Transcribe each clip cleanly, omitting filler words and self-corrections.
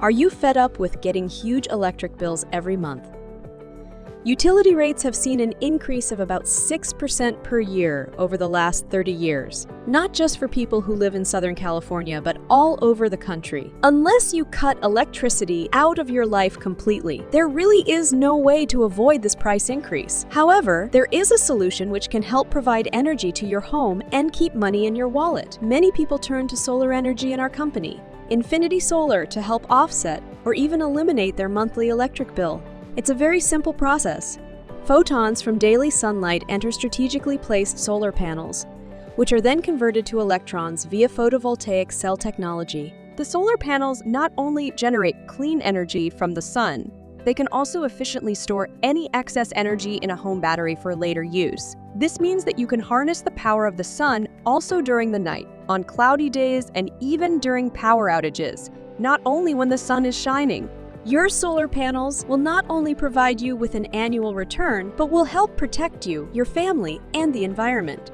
Are you fed up with getting huge electric bills every month? Utility rates have seen an increase of about 6% per year over the last 30 years, not just for people who live in Southern California, but all over the country. Unless you cut electricity out of your life completely, there really is no way to avoid this price increase. However, there is a solution which can help provide energy to your home and keep money in your wallet. Many people turn to solar energy in our company, Infinity Solar, to help offset or even eliminate their monthly electric bill. It's a very simple process. Photons from daily sunlight enter strategically placed solar panels, which are then converted to electrons via photovoltaic cell technology. The solar panels not only generate clean energy from the sun, they can also efficiently store any excess energy in a home battery for later use. This means that you can harness the power of the sun also during the night, on cloudy days, and even during power outages, not only when the sun is shining. Your solar panels will not only provide you with an annual return, but will help protect you, your family, and the environment.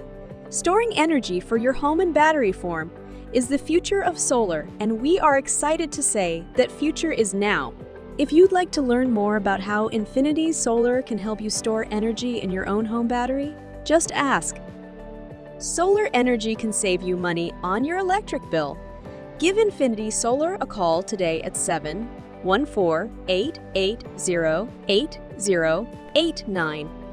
Storing energy for your home in battery form is the future of solar, and we are excited to say that future is now. If you'd like to learn more about how Infinity Solar can help you store energy in your own home battery, just ask. Solar energy can save you money on your electric bill. Give Infinity Solar a call today at 714-880-8089